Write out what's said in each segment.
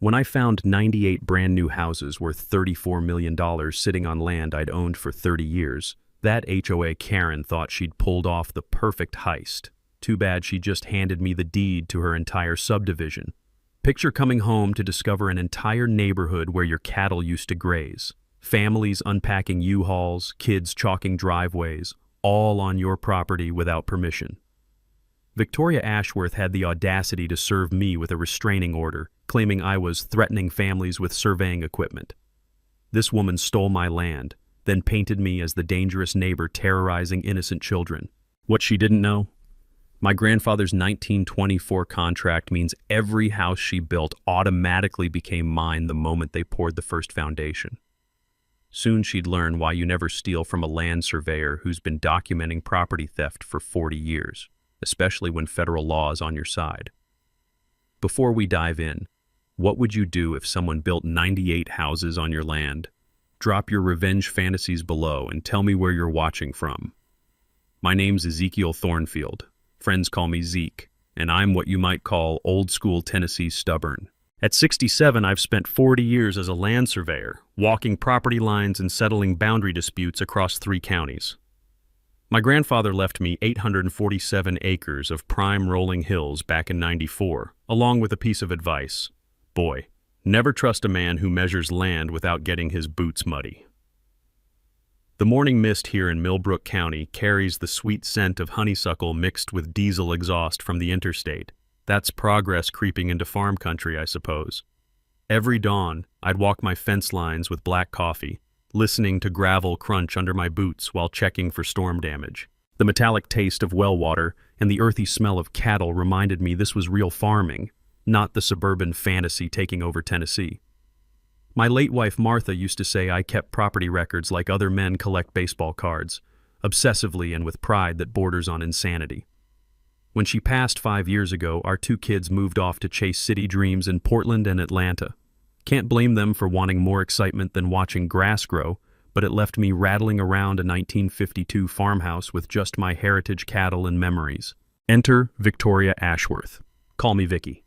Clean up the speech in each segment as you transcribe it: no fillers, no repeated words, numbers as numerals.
When I found 98 brand new houses worth $34 million sitting on land I'd owned for 30 years, that HOA Karen thought she'd pulled off the perfect heist. Too bad she just handed me the deed to her entire subdivision. Picture coming home to discover an entire neighborhood where your cattle used to graze. Families unpacking U-Hauls, kids chalking driveways, all on your property without permission. Victoria Ashworth had the audacity to serve me with a restraining order, claiming I was threatening families with surveying equipment. This woman stole my land, then painted me as the dangerous neighbor terrorizing innocent children. What she didn't know? My grandfather's 1924 contract means every house she built automatically became mine the moment they poured the first foundation. Soon she'd learn why you never steal from a land surveyor who's been documenting property theft for 40 years, especially when federal law is on your side. Before we dive in, what would you do if someone built 98 houses on your land? Drop your revenge fantasies below and tell me where you're watching from. My name's Ezekiel Thornfield. Friends call me Zeke, and I'm what you might call old-school Tennessee stubborn. At 67, I've spent 40 years as a land surveyor, walking property lines and settling boundary disputes across 3 counties. My grandfather left me 847 acres of prime rolling hills back in '94, along with a piece of advice. Boy, never trust a man who measures land without getting his boots muddy. The morning mist here in Millbrook County carries the sweet scent of honeysuckle mixed with diesel exhaust from the interstate. That's progress creeping into farm country, I suppose. Every dawn, I'd walk my fence lines with black coffee, listening to gravel crunch under my boots while checking for storm damage. The metallic taste of well water and the earthy smell of cattle reminded me this was real farming, not the suburban fantasy taking over Tennessee. My late wife Martha used to say I kept property records like other men collect baseball cards, obsessively and with pride that borders on insanity. When she passed 5 years ago, our 2 kids moved off to chase city dreams in Portland and Atlanta. Can't blame them for wanting more excitement than watching grass grow, but it left me rattling around a 1952 farmhouse with just my heritage cattle and memories. Enter Victoria Ashworth. Call me Vicky.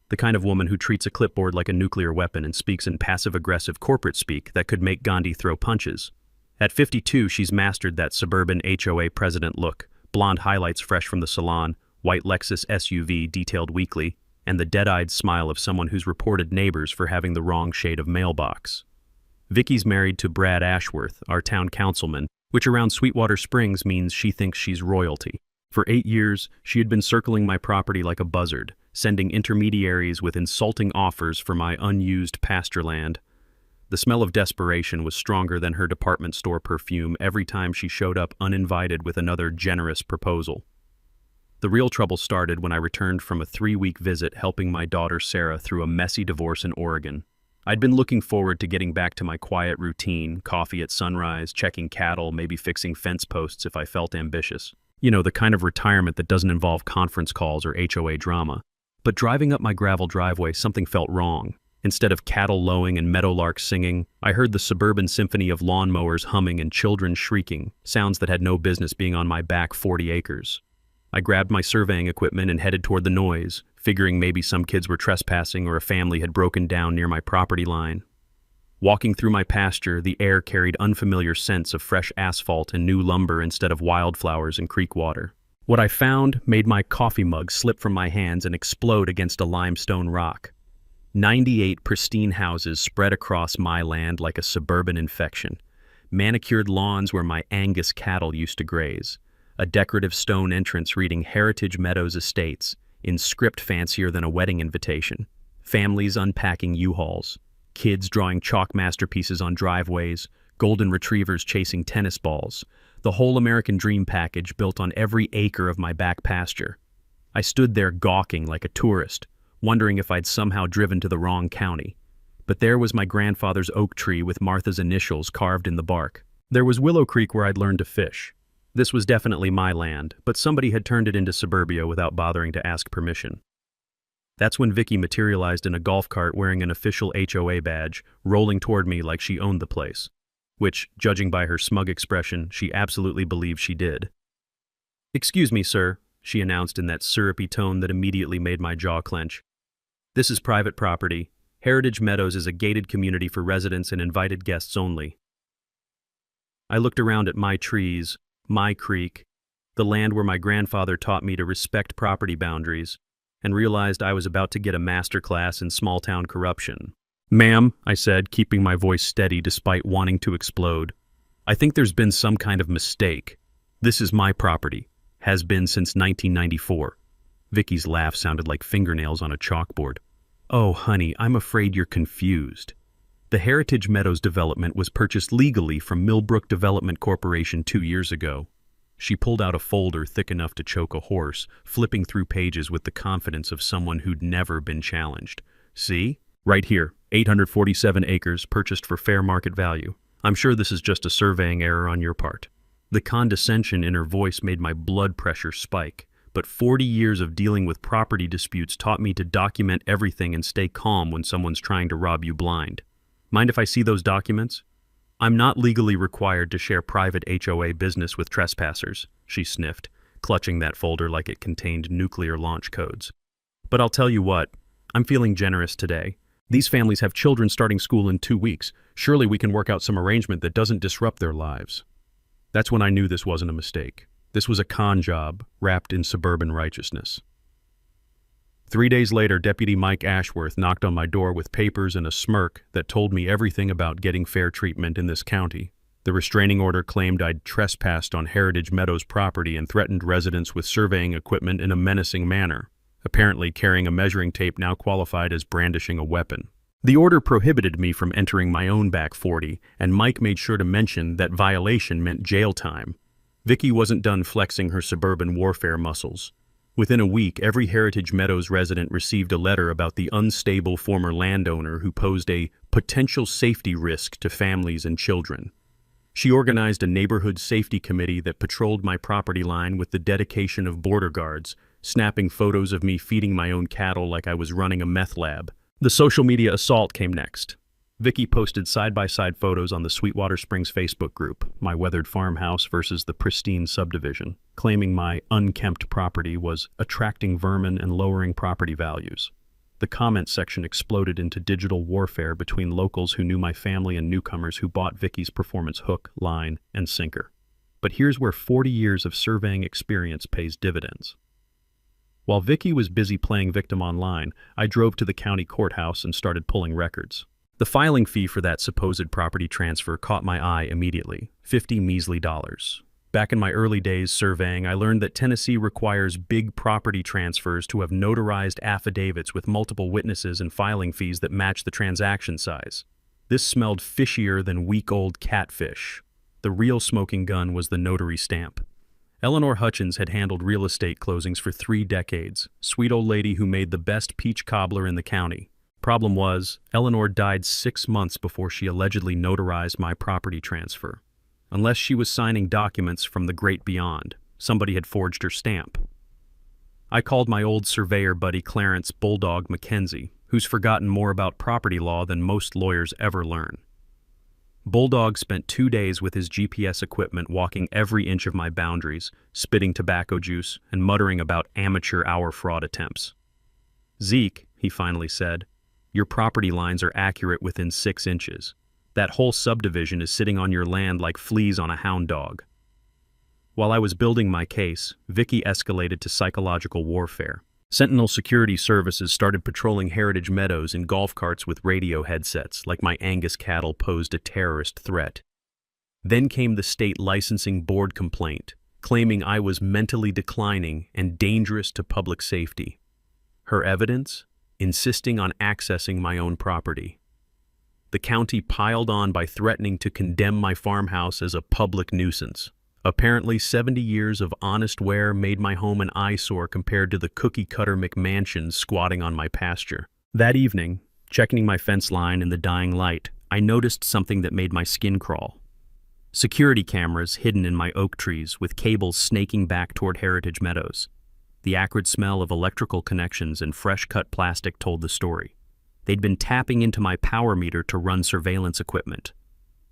The kind of woman who treats a clipboard like a nuclear weapon and speaks in passive-aggressive corporate speak that could make Gandhi throw punches. At 52, she's mastered that suburban HOA president look, blonde highlights fresh from the salon, white Lexus SUV detailed weekly, and the dead-eyed smile of someone who's reported neighbors for having the wrong shade of mailbox. Vicky's married to Brad Ashworth, our town councilman, which around Sweetwater Springs means she thinks she's royalty. For 8 years, she had been circling my property like a buzzard, sending intermediaries with insulting offers for my unused pasture land. The smell of desperation was stronger than her department store perfume every time she showed up uninvited with another generous proposal. The real trouble started when I returned from a 3-week visit helping my daughter Sarah through a messy divorce in Oregon. I'd been looking forward to getting back to my quiet routine, coffee at sunrise, checking cattle, maybe fixing fence posts if I felt ambitious. You know, the kind of retirement that doesn't involve conference calls or HOA drama. But driving up my gravel driveway, something felt wrong. Instead of cattle lowing and meadowlarks singing, I heard the suburban symphony of lawnmowers humming and children shrieking, sounds that had no business being on my back 40 acres. I grabbed my surveying equipment and headed toward the noise, figuring maybe some kids were trespassing or a family had broken down near my property line. Walking through my pasture, the air carried unfamiliar scents of fresh asphalt and new lumber instead of wildflowers and creek water. What I found made my coffee mug slip from my hands and explode against a limestone rock. 98 pristine houses spread across my land like a suburban infection. Manicured lawns where my Angus cattle used to graze. A decorative stone entrance reading Heritage Meadows Estates, in script fancier than a wedding invitation. Families unpacking U-Hauls. Kids drawing chalk masterpieces on driveways. Golden retrievers chasing tennis balls. The whole American dream package built on every acre of my back pasture. I stood there gawking like a tourist, wondering if I'd somehow driven to the wrong county. But there was my grandfather's oak tree with Martha's initials carved in the bark. There was Willow Creek where I'd learned to fish. This was definitely my land, but somebody had turned it into suburbia without bothering to ask permission. That's when Vicky materialized in a golf cart wearing an official HOA badge, rolling toward me like she owned the place. Which, judging by her smug expression, she absolutely believed she did. "Excuse me, sir," she announced in that syrupy tone that immediately made my jaw clench. "This is private property. Heritage Meadows is a gated community for residents and invited guests only. I looked around at my trees, my creek, the land where my grandfather taught me to respect property boundaries, and realized I was about to get a masterclass in small-town corruption. "Ma'am," I said, keeping my voice steady despite wanting to explode, "I think there's been some kind of mistake. This is my property. Has been since 1994. Vicky's laugh sounded like fingernails on a chalkboard. "Oh, honey, I'm afraid you're confused. The Heritage Meadows development was purchased legally from Millbrook Development Corporation 2 years ago." She pulled out a folder thick enough to choke a horse, flipping through pages with the confidence of someone who'd never been challenged. "See? Right here, 847 acres purchased for fair market value. I'm sure this is just a surveying error on your part." The condescension in her voice made my blood pressure spike, but 40 years of dealing with property disputes taught me to document everything and stay calm when someone's trying to rob you blind. "Mind if I see those documents?" "I'm not legally required to share private HOA business with trespassers," she sniffed, clutching that folder like it contained nuclear launch codes. "But I'll tell you what, I'm feeling generous today. These families have children starting school in 2 weeks. Surely we can work out some arrangement that doesn't disrupt their lives." That's when I knew this wasn't a mistake. This was a con job wrapped in suburban righteousness. 3 days later, Deputy Mike Ashworth knocked on my door with papers and a smirk that told me everything about getting fair treatment in this county. The restraining order claimed I'd trespassed on Heritage Meadows property and threatened residents with surveying equipment in a menacing manner. Apparently, carrying a measuring tape now qualified as brandishing a weapon. The order prohibited me from entering my own back 40, and Mike made sure to mention that violation meant jail time. Vicky wasn't done flexing her suburban warfare muscles. Within a week, every Heritage Meadows resident received a letter about the unstable former landowner who posed a potential safety risk to families and children. She organized a neighborhood safety committee that patrolled my property line with the dedication of border guards, snapping photos of me feeding my own cattle like I was running a meth lab. The social media assault came next. Vicky posted side-by-side photos on the Sweetwater Springs Facebook group, my weathered farmhouse versus the pristine subdivision, claiming my unkempt property was attracting vermin and lowering property values. The comment section exploded into digital warfare between locals who knew my family and newcomers who bought Vicky's performance hook, line, and sinker. But here's where 40 years of surveying experience pays dividends. While Vicky was busy playing victim online, I drove to the county courthouse and started pulling records. The filing fee for that supposed property transfer caught my eye immediately, $50 measly. Back in my early days surveying, I learned that Tennessee requires big property transfers to have notarized affidavits with multiple witnesses and filing fees that match the transaction size. This smelled fishier than week-old catfish. The real smoking gun was the notary stamp. Eleanor Hutchins had handled real estate closings for 3 decades, sweet old lady who made the best peach cobbler in the county. Problem was, Eleanor died 6 months before she allegedly notarized my property transfer. Unless she was signing documents from the great beyond, somebody had forged her stamp. I called my old surveyor buddy Clarence Bulldog McKenzie, who's forgotten more about property law than most lawyers ever learn. Bulldog spent 2 days with his GPS equipment walking every inch of my boundaries, spitting tobacco juice, and muttering about amateur hour fraud attempts. "Zeke," he finally said, "your property lines are accurate within 6 inches. That whole subdivision is sitting on your land like fleas on a hound dog." While I was building my case, Vicky escalated to psychological warfare. Sentinel Security Services started patrolling Heritage Meadows in golf carts with radio headsets, like my Angus cattle posed a terrorist threat. Then came the state licensing board complaint, claiming I was mentally declining and dangerous to public safety. Her evidence? Insisting on accessing my own property. The county piled on by threatening to condemn my farmhouse as a public nuisance. Apparently, 70 years of honest wear made my home an eyesore compared to the cookie-cutter McMansions squatting on my pasture. That evening, checking my fence line in the dying light, I noticed something that made my skin crawl. Security cameras hidden in my oak trees with cables snaking back toward Heritage Meadows. The acrid smell of electrical connections and fresh-cut plastic told the story. They'd been tapping into my power meter to run surveillance equipment.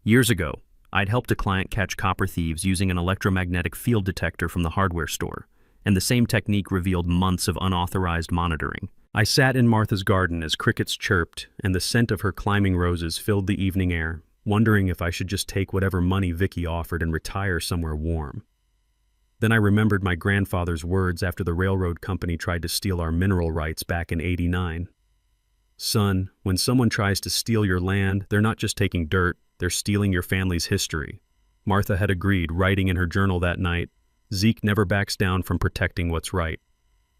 Years ago, I'd helped a client catch copper thieves using an electromagnetic field detector from the hardware store, and the same technique revealed months of unauthorized monitoring. I sat in Martha's garden as crickets chirped and the scent of her climbing roses filled the evening air, wondering if I should just take whatever money Vicky offered and retire somewhere warm. Then I remembered my grandfather's words after the railroad company tried to steal our mineral rights back in '89. Son, when someone tries to steal your land, they're not just taking dirt, they're stealing your family's history. Martha had agreed, writing in her journal that night, Zeke never backs down from protecting what's right.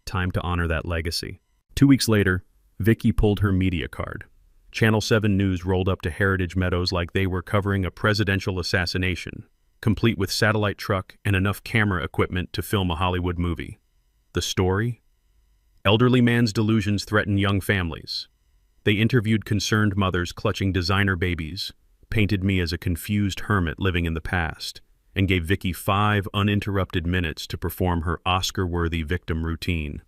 Time to honor that legacy. 2 weeks later, Vicky pulled her media card. Channel 7 News rolled up to Heritage Meadows like they were covering a presidential assassination, complete with satellite truck and enough camera equipment to film a Hollywood movie. The story? Elderly man's delusions threaten young families. They interviewed concerned mothers clutching designer babies, painted me as a confused hermit living in the past, and gave Vicky 5 uninterrupted minutes to perform her Oscar-worthy victim routine.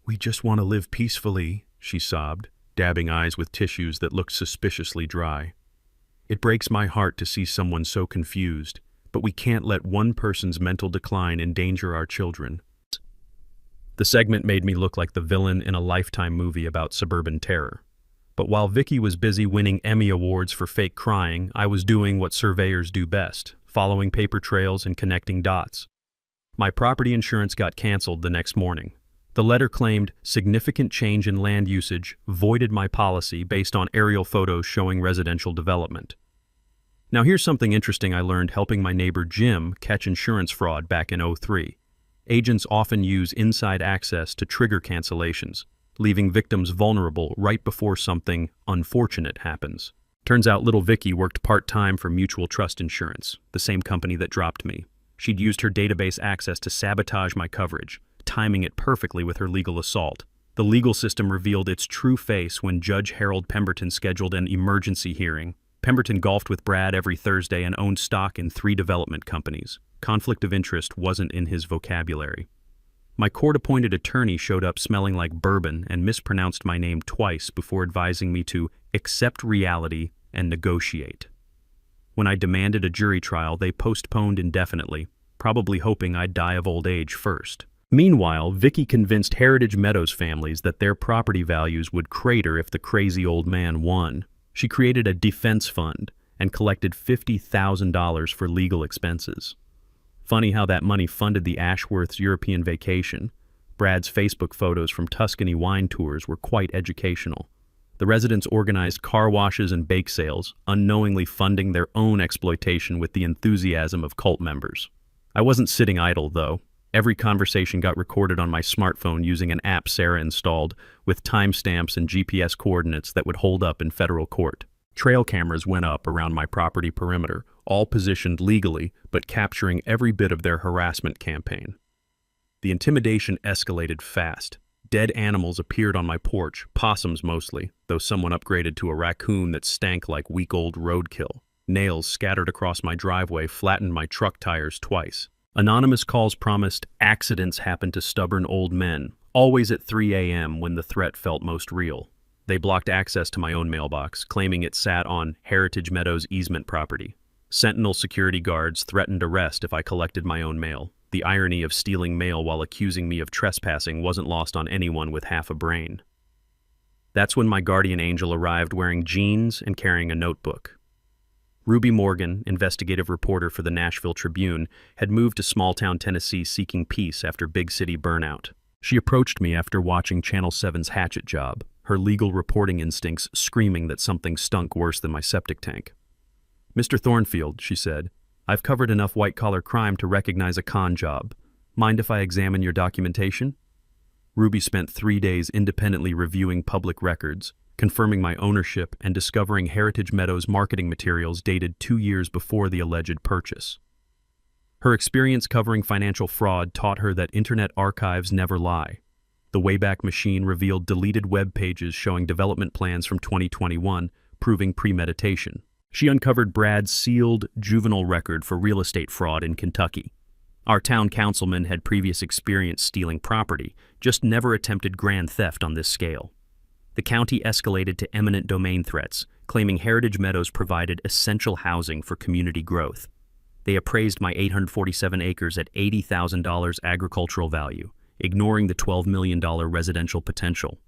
"We just want to live peacefully," she sobbed, dabbing eyes with tissues that looked suspiciously dry. "It breaks my heart to see someone so confused, but we can't let one person's mental decline endanger our children." The segment made me look like the villain in a Lifetime movie about suburban terror. But while Vicky was busy winning Emmy Awards for fake crying, I was doing what surveyors do best, following paper trails and connecting dots. My property insurance got canceled the next morning. The letter claimed significant change in land usage voided my policy based on aerial photos showing residential development. Now here's something interesting I learned helping my neighbor Jim catch insurance fraud back in '03. Agents often use inside access to trigger cancellations, leaving victims vulnerable right before something unfortunate happens. Turns out little Vicky worked part-time for Mutual Trust Insurance, the same company that dropped me. She'd used her database access to sabotage my coverage, timing it perfectly with her legal assault. The legal system revealed its true face when Judge Harold Pemberton scheduled an emergency hearing. Pemberton golfed with Brad every Thursday and owned stock in 3 development companies. Conflict of interest wasn't in his vocabulary. My court-appointed attorney showed up smelling like bourbon and mispronounced my name twice before advising me to accept reality and negotiate. When I demanded a jury trial, they postponed indefinitely, probably hoping I'd die of old age first. Meanwhile, Vicky convinced Heritage Meadows families that their property values would crater if the crazy old man won. She created a defense fund and collected $50,000 for legal expenses. Funny how that money funded the Ashworth's European vacation. Brad's Facebook photos from Tuscany wine tours were quite educational. The residents organized car washes and bake sales, unknowingly funding their own exploitation with the enthusiasm of cult members. I wasn't sitting idle, though. Every conversation got recorded on my smartphone using an app Sarah installed, with timestamps and GPS coordinates that would hold up in federal court. Trail cameras went up around my property perimeter, all positioned legally, but capturing every bit of their harassment campaign. The intimidation escalated fast. Dead animals appeared on my porch, possums mostly, though someone upgraded to a raccoon that stank like week-old roadkill. Nails scattered across my driveway flattened my truck tires twice. Anonymous calls promised accidents happen to stubborn old men, always at 3 a.m. when the threat felt most real. They blocked access to my own mailbox, claiming it sat on Heritage Meadows easement property. Sentinel security guards threatened arrest if I collected my own mail. The irony of stealing mail while accusing me of trespassing wasn't lost on anyone with half a brain. That's when my guardian angel arrived wearing jeans and carrying a notebook. Ruby Morgan, investigative reporter for the Nashville Tribune, had moved to small-town Tennessee seeking peace after big city burnout. She approached me after watching Channel 7's Hatchet Job, her legal reporting instincts screaming that something stunk worse than my septic tank. "Mr. Thornfield," she said, "I've covered enough white-collar crime to recognize a con job. Mind if I examine your documentation?" Ruby spent 3 days independently reviewing public records, confirming my ownership and discovering Heritage Meadows marketing materials dated 2 years before the alleged purchase. Her experience covering financial fraud taught her that internet archives never lie. The Wayback Machine revealed deleted web pages showing development plans from 2021, proving premeditation. She uncovered Brad's sealed juvenile record for real estate fraud in Kentucky. Our town councilman had previous experience stealing property, just never attempted grand theft on this scale. The county escalated to eminent domain threats, claiming Heritage Meadows provided essential housing for community growth. They appraised my 847 acres at $80,000 agricultural value, ignoring the $12 million residential potential.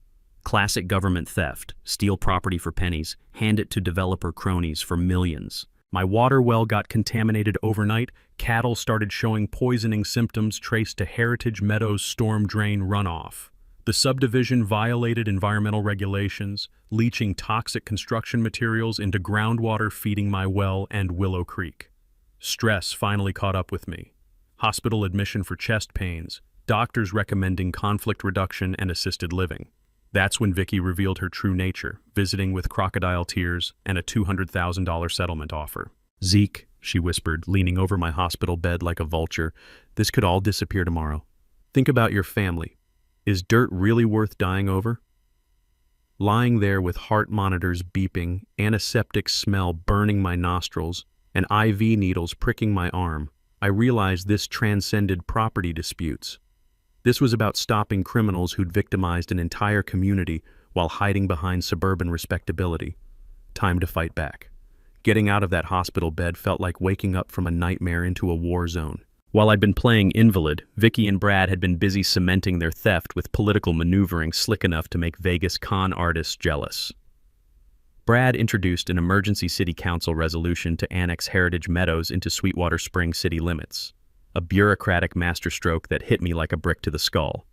Classic government theft: steal property for pennies, hand it to developer cronies for millions. My water well got contaminated overnight, cattle started showing poisoning symptoms traced to Heritage Meadows storm drain runoff. The subdivision violated environmental regulations, leaching toxic construction materials into groundwater feeding my well and Willow Creek. Stress finally caught up with me. Hospital admission for chest pains, doctors recommending conflict reduction and assisted living. That's when Vicky revealed her true nature, visiting with crocodile tears and a $200,000 settlement offer. "Zeke," she whispered, leaning over my hospital bed like a vulture, "this could all disappear tomorrow. Think about your family. Is dirt really worth dying over?" Lying there with heart monitors beeping, antiseptic smell burning my nostrils, and IV needles pricking my arm, I realized this transcended property disputes. This was about stopping criminals who'd victimized an entire community while hiding behind suburban respectability. Time to fight back. Getting out of that hospital bed felt like waking up from a nightmare into a war zone. While I'd been playing invalid, Vicky and Brad had been busy cementing their theft with political maneuvering slick enough to make Vegas con artists jealous. Brad introduced an emergency city council resolution to annex Heritage Meadows into Sweetwater Springs city limits. A bureaucratic masterstroke that hit me like a brick to the skull.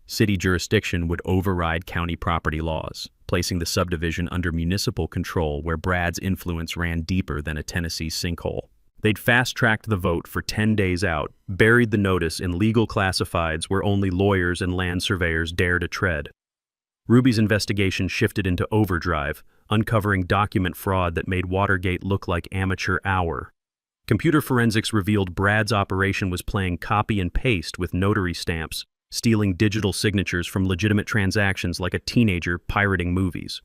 City jurisdiction would override county property laws, placing the subdivision under municipal control where Brad's influence ran deeper than a Tennessee sinkhole. They'd fast-tracked the vote for 10 days out, buried the notice in legal classifieds where only lawyers and land surveyors dare to tread. Ruby's investigation shifted into overdrive, uncovering document fraud that made Watergate look like amateur hour. Computer forensics revealed Brad's operation was playing copy and paste with notary stamps, stealing digital signatures from legitimate transactions like a teenager pirating movies.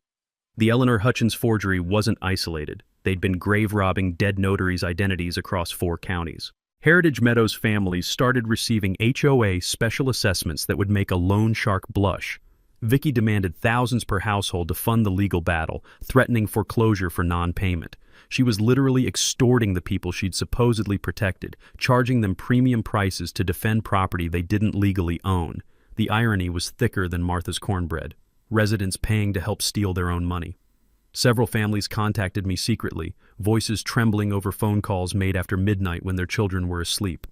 The Eleanor Hutchins forgery wasn't isolated. They'd been grave-robbing dead notaries' identities across 4 counties. Heritage Meadows families started receiving HOA special assessments that would make a loan shark blush. Vicky demanded thousands per household to fund the legal battle, threatening foreclosure for non-payment. She was literally extorting the people she'd supposedly protected, charging them premium prices to defend property they didn't legally own. The irony was thicker than Martha's cornbread. Residents paying to help steal their own money. Several families contacted me secretly, voices trembling over phone calls made after midnight when their children were asleep.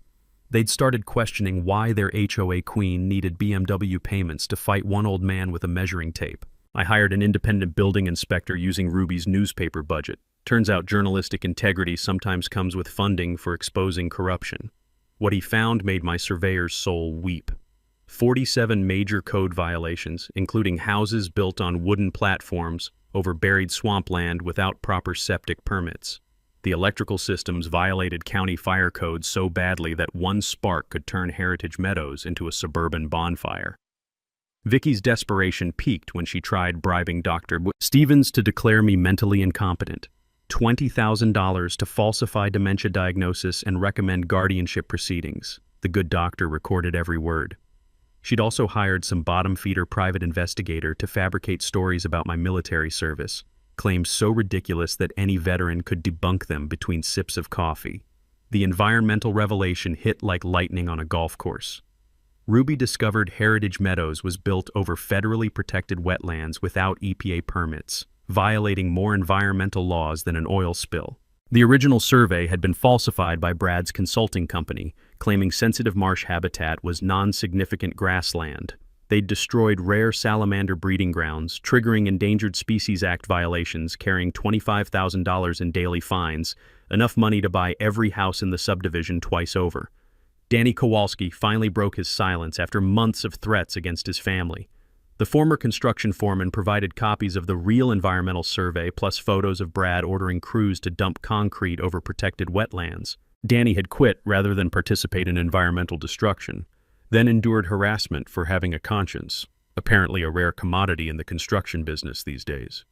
They'd started questioning why their HOA queen needed BMW payments to fight one old man with a measuring tape. I hired an independent building inspector using Ruby's newspaper budget. Turns out journalistic integrity sometimes comes with funding for exposing corruption. What he found made my surveyor's soul weep. 47 major code violations, including houses built on wooden platforms over buried swampland without proper septic permits. The electrical systems violated county fire codes so badly that one spark could turn Heritage Meadows into a suburban bonfire. Vicky's desperation peaked when she tried bribing Dr. Stevens to declare me mentally incompetent. $20,000 to falsify dementia diagnosis and recommend guardianship proceedings. The good doctor recorded every word. She'd also hired some bottom-feeder private investigator to fabricate stories about my military service, claims so ridiculous that any veteran could debunk them between sips of coffee. The environmental revelation hit like lightning on a golf course. Ruby discovered Heritage Meadows was built over federally protected wetlands without EPA permits, violating more environmental laws than an oil spill. The original survey had been falsified by Brad's consulting company, claiming sensitive marsh habitat was non-significant grassland. They'd destroyed rare salamander breeding grounds, triggering Endangered Species Act violations, carrying $25,000 in daily fines, enough money to buy every house in the subdivision twice over. Danny Kowalski finally broke his silence after months of threats against his family. The former construction foreman provided copies of the real environmental survey plus photos of Brad ordering crews to dump concrete over protected wetlands. Danny had quit rather than participate in environmental destruction, then endured harassment for having a conscience, apparently a rare commodity in the construction business these days.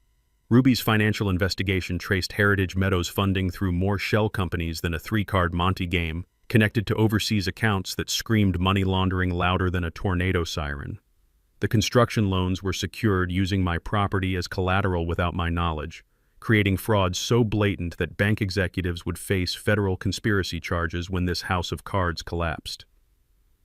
Ruby's financial investigation traced Heritage Meadows funding through more shell companies than a 3-card Monte game, connected to overseas accounts that screamed money laundering louder than a tornado siren. The construction loans were secured using my property as collateral without my knowledge, creating fraud so blatant that bank executives would face federal conspiracy charges when this house of cards collapsed.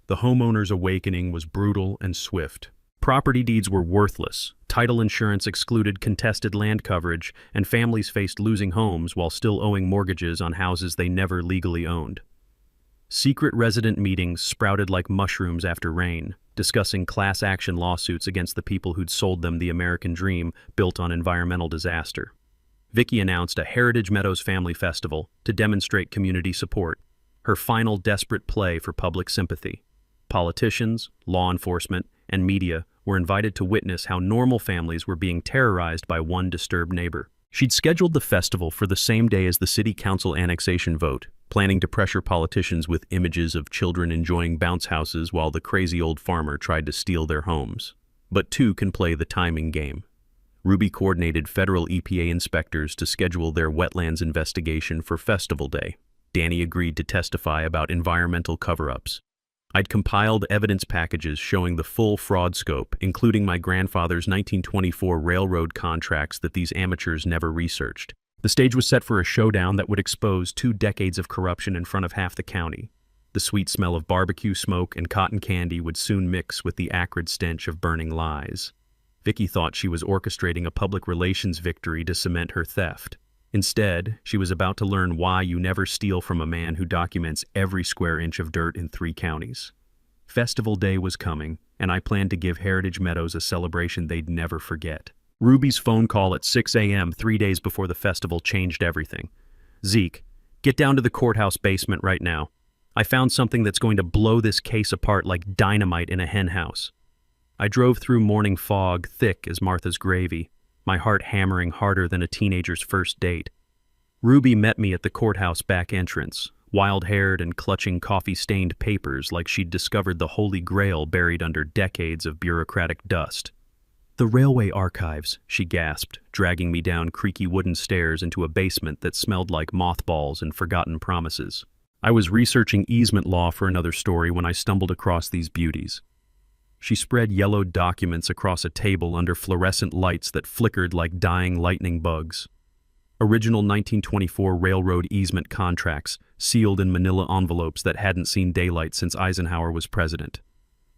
The homeowner's awakening was brutal and swift. Property deeds were worthless, title insurance excluded contested land coverage, and families faced losing homes while still owing mortgages on houses they never legally owned. Secret resident meetings sprouted like mushrooms after rain, discussing class action lawsuits against the people who'd sold them the American dream built on environmental disaster. Vicky announced a Heritage Meadows Family Festival to demonstrate community support, her final desperate play for public sympathy. Politicians, law enforcement, and media were invited to witness how normal families were being terrorized by one disturbed neighbor. She'd scheduled the festival for the same day as the city council annexation vote, planning to pressure politicians with images of children enjoying bounce houses while the crazy old farmer tried to steal their homes. But two can play the timing game. Ruby coordinated federal EPA inspectors to schedule their wetlands investigation for Festival Day. Danny agreed to testify about environmental cover-ups. I'd compiled evidence packages showing the full fraud scope, including my grandfather's 1924 railroad contracts that these amateurs never researched. The stage was set for a showdown that would expose 2 decades of corruption in front of half the county. The sweet smell of barbecue smoke and cotton candy would soon mix with the acrid stench of burning lies. Vicky thought she was orchestrating a public relations victory to cement her theft. Instead, she was about to learn why you never steal from a man who documents every square inch of dirt in 3 counties. Festival Day was coming, and I planned to give Heritage Meadows a celebration they'd never forget. Ruby's phone call at 6 a.m. 3 days before the festival changed everything. "Zeke, get down to the courthouse basement right now. I found something that's going to blow this case apart like dynamite in a henhouse." I drove through morning fog, thick as Martha's gravy, my heart hammering harder than a teenager's first date. Ruby met me at the courthouse back entrance, wild-haired and clutching coffee-stained papers like she'd discovered the Holy Grail buried under decades of bureaucratic dust. "The railway archives," she gasped, dragging me down creaky wooden stairs into a basement that smelled like mothballs and forgotten promises. I was researching easement law for another story when I stumbled across these beauties. She spread yellowed documents across a table under fluorescent lights that flickered like dying lightning bugs. Original 1924 railroad easement contracts, sealed in manila envelopes that hadn't seen daylight since Eisenhower was president.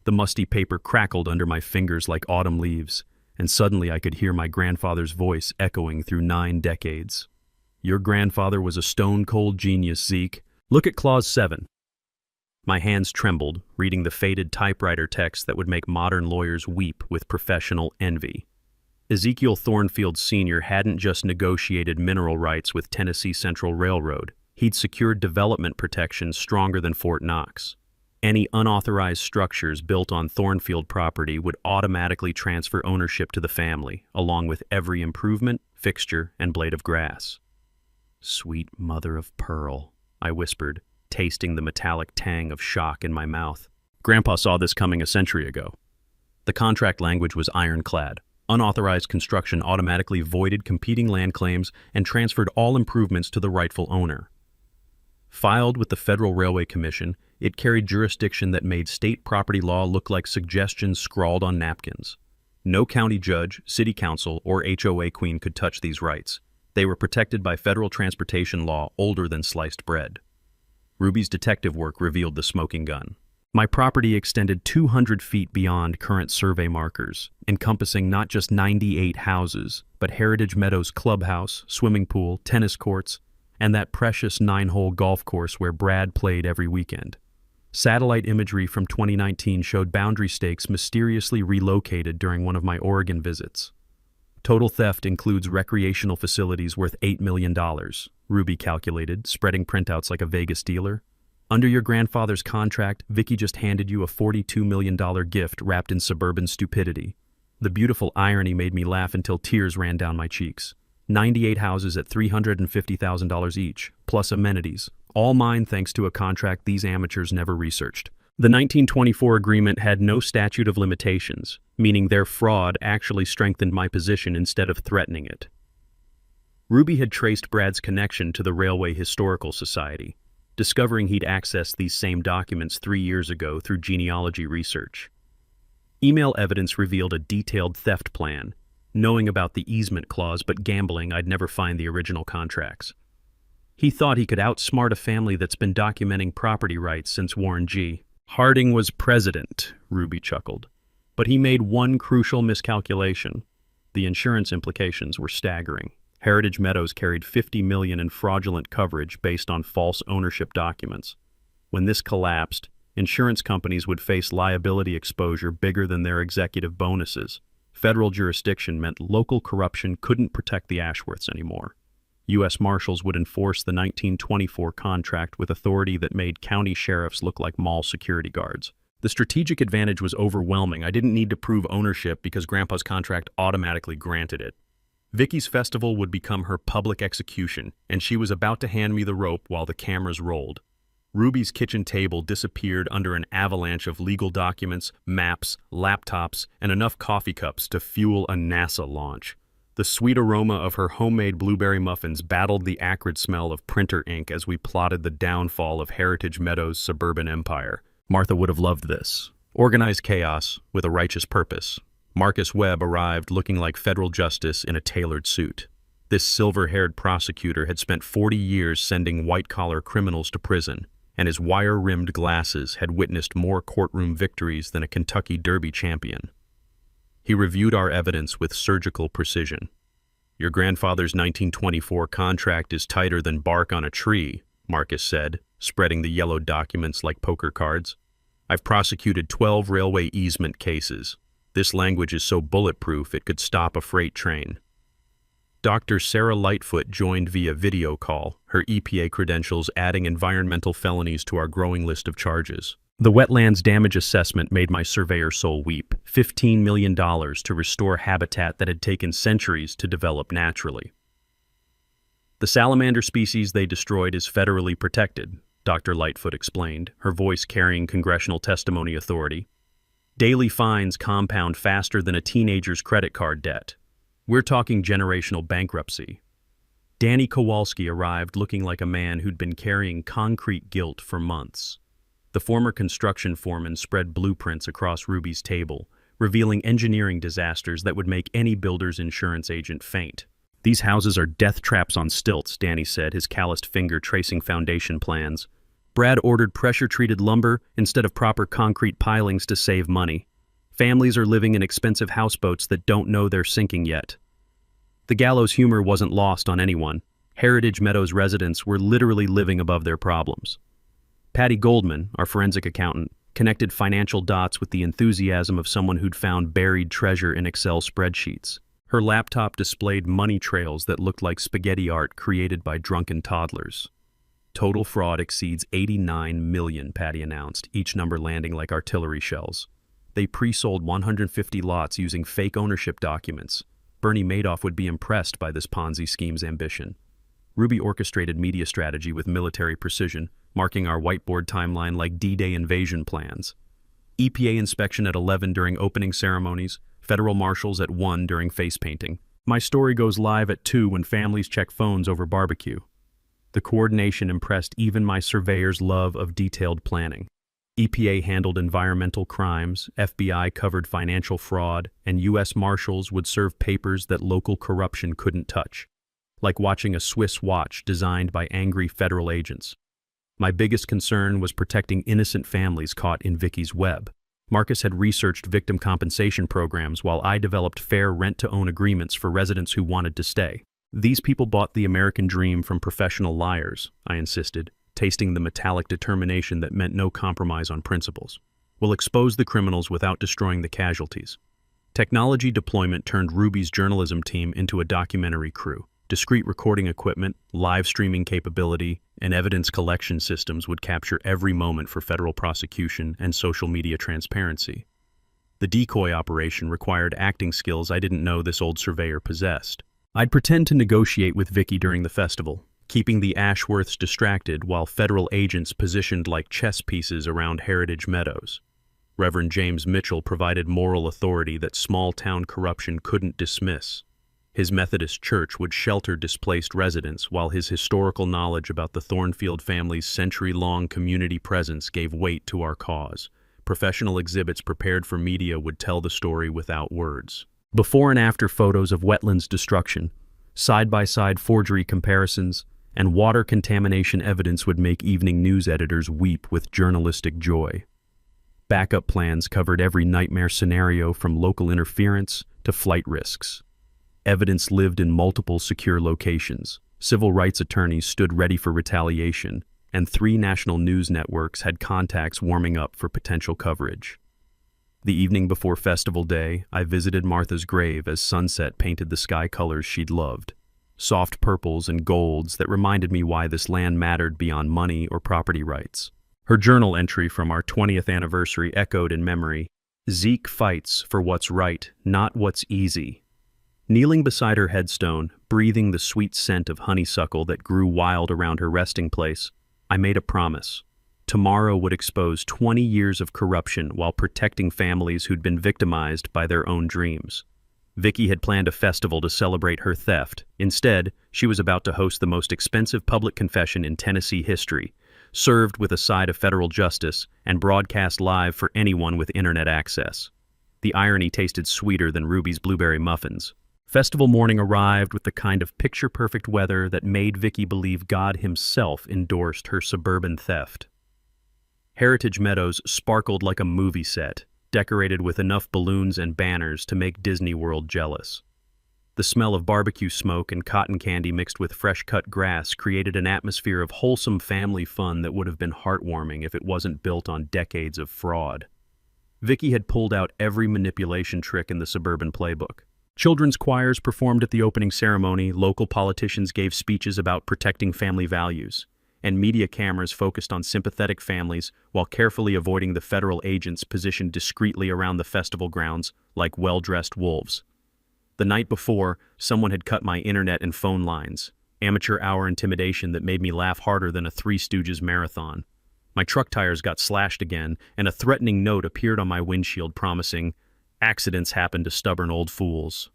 The musty paper crackled under my fingers like autumn leaves, and suddenly I could hear my grandfather's voice echoing through 9 decades. "Your grandfather was a stone-cold genius, Zeke. Look at Clause 7. My hands trembled, reading the faded typewriter text that would make modern lawyers weep with professional envy. Ezekiel Thornfield Sr. hadn't just negotiated mineral rights with Tennessee Central Railroad. He'd secured development protections stronger than Fort Knox. Any unauthorized structures built on Thornfield property would automatically transfer ownership to the family, along with every improvement, fixture, and blade of grass. "Sweet mother of pearl," I whispered, tasting the metallic tang of shock in my mouth. Grandpa saw this coming a century ago. The contract language was ironclad. Unauthorized construction automatically voided competing land claims and transferred all improvements to the rightful owner. Filed with the Federal Railway Commission, it carried jurisdiction that made state property law look like suggestions scrawled on napkins. No county judge, city council, or HOA queen could touch these rights. They were protected by federal transportation law older than sliced bread. Ruby's detective work revealed the smoking gun. My property extended 200 feet beyond current survey markers, encompassing not just 98 houses, but Heritage Meadows clubhouse, swimming pool, tennis courts, and that precious 9-hole golf course where Brad played every weekend. Satellite imagery from 2019 showed boundary stakes mysteriously relocated during one of my Oregon visits. Total theft includes recreational facilities worth $8 million, Ruby calculated, spreading printouts like a Vegas dealer. Under your grandfather's contract, Vicky just handed you a $42 million gift wrapped in suburban stupidity. The beautiful irony made me laugh until tears ran down my cheeks. 98 houses at $350,000 each, plus amenities, all mine thanks to a contract these amateurs never researched. The 1924 agreement had no statute of limitations, meaning their fraud actually strengthened my position instead of threatening it. Ruby had traced Brad's connection to the Railway Historical Society, discovering he'd accessed these same documents 3 years ago through genealogy research. Email evidence revealed a detailed theft plan, knowing about the easement clause but gambling I'd never find the original contracts. He thought he could outsmart a family that's been documenting property rights since Warren G. Harding was president, Ruby chuckled. But he made one crucial miscalculation. The insurance implications were staggering. Heritage Meadows carried $50 million in fraudulent coverage based on false ownership documents. When this collapsed, insurance companies would face liability exposure bigger than their executive bonuses. Federal jurisdiction meant local corruption couldn't protect the Ashworths anymore. U.S. Marshals would enforce the 1924 contract with authority that made county sheriffs look like mall security guards. The strategic advantage was overwhelming. I didn't need to prove ownership because Grandpa's contract automatically granted it. Vicky's festival would become her public execution, and she was about to hand me the rope while the cameras rolled. Ruby's kitchen table disappeared under an avalanche of legal documents, maps, laptops, and enough coffee cups to fuel a NASA launch. The sweet aroma of her homemade blueberry muffins battled the acrid smell of printer ink as we plotted the downfall of Heritage Meadows' suburban empire. Martha would have loved this. Organized chaos with a righteous purpose. Marcus Webb arrived looking like federal justice in a tailored suit. This silver-haired prosecutor had spent 40 years sending white-collar criminals to prison, and his wire-rimmed glasses had witnessed more courtroom victories than a Kentucky Derby champion. He reviewed our evidence with surgical precision. "Your grandfather's 1924 contract is tighter than bark on a tree," Marcus said, spreading the yellow documents like poker cards. "I've prosecuted 12 railway easement cases. This language is so bulletproof it could stop a freight train." Dr. Sarah Lightfoot joined via video call, her EPA credentials adding environmental felonies to our growing list of charges. The wetlands damage assessment made my surveyor soul weep. $15 million to restore habitat that had taken centuries to develop naturally. "The salamander species they destroyed is federally protected," Dr. Lightfoot explained, her voice carrying congressional testimony authority. "Daily fines compound faster than a teenager's credit card debt. We're talking generational bankruptcy." Danny Kowalski arrived looking like a man who'd been carrying concrete guilt for months. The former construction foreman spread blueprints across Ruby's table, revealing engineering disasters that would make any builder's insurance agent faint. "These houses are death traps on stilts," Danny said, his calloused finger tracing foundation plans. "Brad ordered pressure-treated lumber instead of proper concrete pilings to save money. Families are living in expensive houseboats that don't know they're sinking yet." The gallows humor wasn't lost on anyone. Heritage Meadows residents were literally living above their problems. Patty Goldman, our forensic accountant, connected financial dots with the enthusiasm of someone who'd found buried treasure in Excel spreadsheets. Her laptop displayed money trails that looked like spaghetti art created by drunken toddlers. "Total fraud exceeds 89 million, Patty announced, each number landing like artillery shells. They pre-sold 150 lots using fake ownership documents. Bernie Madoff would be impressed by this Ponzi scheme's ambition." Ruby orchestrated media strategy with military precision, marking our whiteboard timeline like D-Day invasion plans. EPA inspection at 11 during opening ceremonies, federal marshals at 1 during face painting. My story goes live at 2 when families check phones over barbecue. The coordination impressed even my surveyor's love of detailed planning. EPA handled environmental crimes, FBI covered financial fraud, and U.S. Marshals would serve papers that local corruption couldn't touch. Like watching a Swiss watch designed by angry federal agents. My biggest concern was protecting innocent families caught in Vicky's web. Marcus had researched victim compensation programs while I developed fair rent-to-own agreements for residents who wanted to stay. "These people bought the American dream from professional liars," I insisted, tasting the metallic determination that meant no compromise on principles. "We'll expose the criminals without destroying the casualties." Technology deployment turned Ruby's journalism team into a documentary crew. Discrete recording equipment, live streaming capability, and evidence collection systems would capture every moment for federal prosecution and social media transparency. The decoy operation required acting skills I didn't know this old surveyor possessed. I'd pretend to negotiate with Vicky during the festival, keeping the Ashworths distracted while federal agents positioned like chess pieces around Heritage Meadows. Reverend James Mitchell provided moral authority that small-town corruption couldn't dismiss. His Methodist church would shelter displaced residents while his historical knowledge about the Thornfield family's century-long community presence gave weight to our cause. Professional exhibits prepared for media would tell the story without words. Before and after photos of wetlands destruction, side-by-side forgery comparisons, and water contamination evidence would make evening news editors weep with journalistic joy. Backup plans covered every nightmare scenario from local interference to flight risks. Evidence lived in multiple secure locations. Civil rights attorneys stood ready for retaliation, and 3 national news networks had contacts warming up for potential coverage. The evening before Festival Day, I visited Martha's grave as sunset painted the sky colors she'd loved. Soft purples and golds that reminded me why this land mattered beyond money or property rights. Her journal entry from our 20th anniversary echoed in memory. Zeke fights for what's right, not what's easy. Kneeling beside her headstone, breathing the sweet scent of honeysuckle that grew wild around her resting place, I made a promise. Tomorrow would expose 20 years of corruption while protecting families who'd been victimized by their own dreams. Vicky had planned a festival to celebrate her theft. Instead, she was about to host the most expensive public confession in Tennessee history, served with a side of federal justice and broadcast live for anyone with internet access. The irony tasted sweeter than Ruby's blueberry muffins. Festival morning arrived with the kind of picture-perfect weather that made Vicky believe God himself endorsed her suburban theft. Heritage Meadows sparkled like a movie set, decorated with enough balloons and banners to make Disney World jealous. The smell of barbecue smoke and cotton candy mixed with fresh-cut grass created an atmosphere of wholesome family fun that would have been heartwarming if it wasn't built on decades of fraud. Vicky had pulled out every manipulation trick in the suburban playbook. Children's choirs performed at the opening ceremony, local politicians gave speeches about protecting family values, and media cameras focused on sympathetic families while carefully avoiding the federal agents positioned discreetly around the festival grounds like well-dressed wolves. The night before, someone had cut my internet and phone lines, amateur hour intimidation that made me laugh harder than a Three Stooges marathon. My truck tires got slashed again, and a threatening note appeared on my windshield promising, "Accidents happen to stubborn old fools."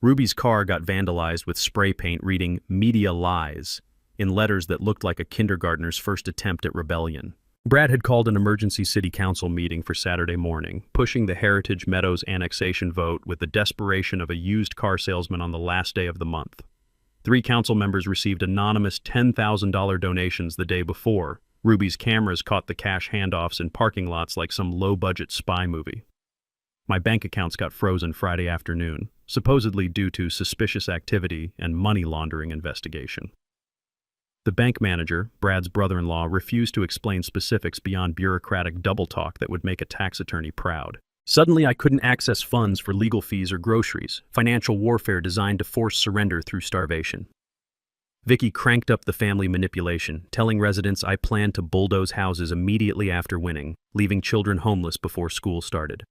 Ruby's car got vandalized with spray paint reading "Media Lies" in letters that looked like a kindergartner's first attempt at rebellion. Brad had called an emergency city council meeting for Saturday morning, pushing the Heritage Meadows annexation vote with the desperation of a used car salesman on the last day of the month. 3 council members received anonymous $10,000 donations the day before. Ruby's cameras caught the cash handoffs in parking lots like some low-budget spy movie. My bank accounts got frozen Friday afternoon, supposedly due to suspicious activity and money laundering investigation. The bank manager, Brad's brother-in-law, refused to explain specifics beyond bureaucratic double talk that would make a tax attorney proud. Suddenly, I couldn't access funds for legal fees or groceries, financial warfare designed to force surrender through starvation. Vicky cranked up the family manipulation, telling residents I planned to bulldoze houses immediately after winning, leaving children homeless before school started.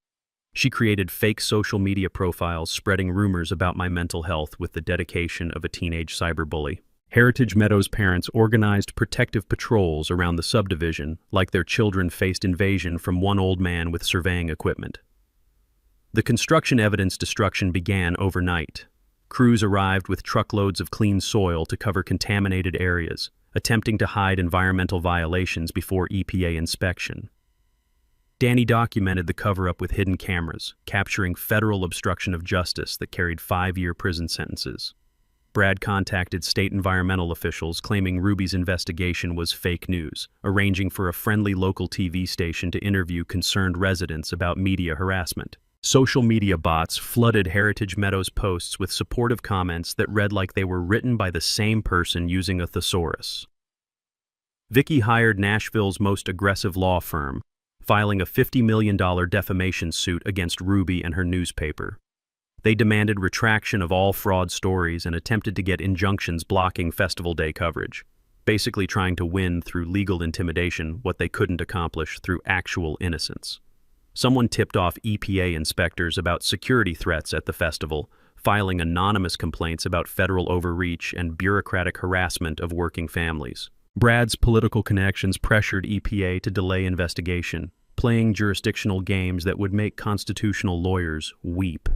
She created fake social media profiles spreading rumors about my mental health with the dedication of a teenage cyberbully. Heritage Meadows parents organized protective patrols around the subdivision, like their children faced invasion from one old man with surveying equipment. The construction evidence destruction began overnight. Crews arrived with truckloads of clean soil to cover contaminated areas, attempting to hide environmental violations before EPA inspection. Danny documented the cover-up with hidden cameras, capturing federal obstruction of justice that carried 5-year prison sentences. Brad contacted state environmental officials claiming Ruby's investigation was fake news, arranging for a friendly local TV station to interview concerned residents about media harassment. Social media bots flooded Heritage Meadows posts with supportive comments that read like they were written by the same person using a thesaurus. Vicky hired Nashville's most aggressive law firm, filing a $50 million defamation suit against Ruby and her newspaper. They demanded retraction of all fraud stories and attempted to get injunctions blocking Festival Day coverage, basically trying to win through legal intimidation what they couldn't accomplish through actual innocence. Someone tipped off EPA inspectors about security threats at the festival, filing anonymous complaints about federal overreach and bureaucratic harassment of working families. Brad's political connections pressured EPA to delay investigation, playing jurisdictional games that would make constitutional lawyers weep.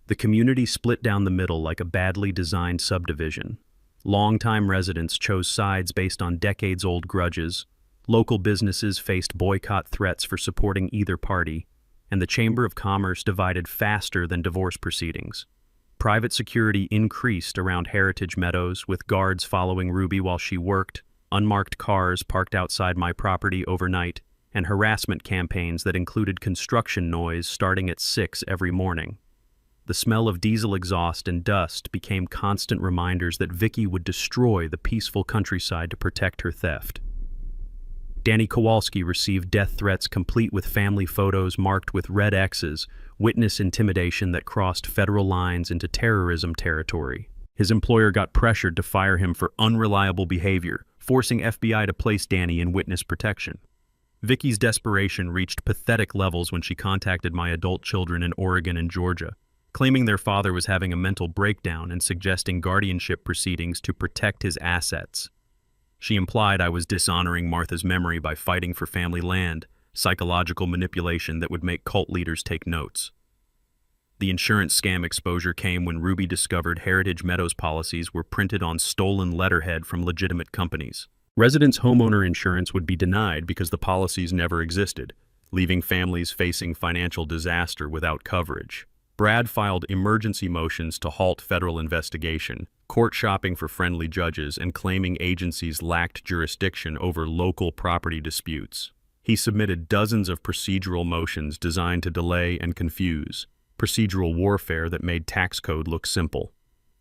The community split down the middle like a badly designed subdivision. Longtime residents chose sides based on decades-old grudges, local businesses faced boycott threats for supporting either party, and the Chamber of Commerce divided faster than divorce proceedings. Private security increased around Heritage Meadows, with guards following Ruby while she worked, unmarked cars parked outside my property overnight, and harassment campaigns that included construction noise starting at 6 every morning. The smell of diesel exhaust and dust became constant reminders that Vicky would destroy the peaceful countryside to protect her theft. Danny Kowalski received death threats complete with family photos marked with red X's, witness intimidation that crossed federal lines into terrorism territory. His employer got pressured to fire him for unreliable behavior, forcing FBI to place Danny in witness protection. Vicky's desperation reached pathetic levels when she contacted my adult children in Oregon and Georgia, claiming their father was having a mental breakdown and suggesting guardianship proceedings to protect his assets. She implied I was dishonoring Martha's memory by fighting for family land, psychological manipulation that would make cult leaders take notes. The insurance scam exposure came when Ruby discovered Heritage Meadows policies were printed on stolen letterhead from legitimate companies. Residents' homeowner insurance would be denied because the policies never existed, leaving families facing financial disaster without coverage. Brad filed emergency motions to halt federal investigation, court shopping for friendly judges, and claiming agencies lacked jurisdiction over local property disputes. He submitted dozens of procedural motions designed to delay and confuse, procedural warfare that made tax code look simple.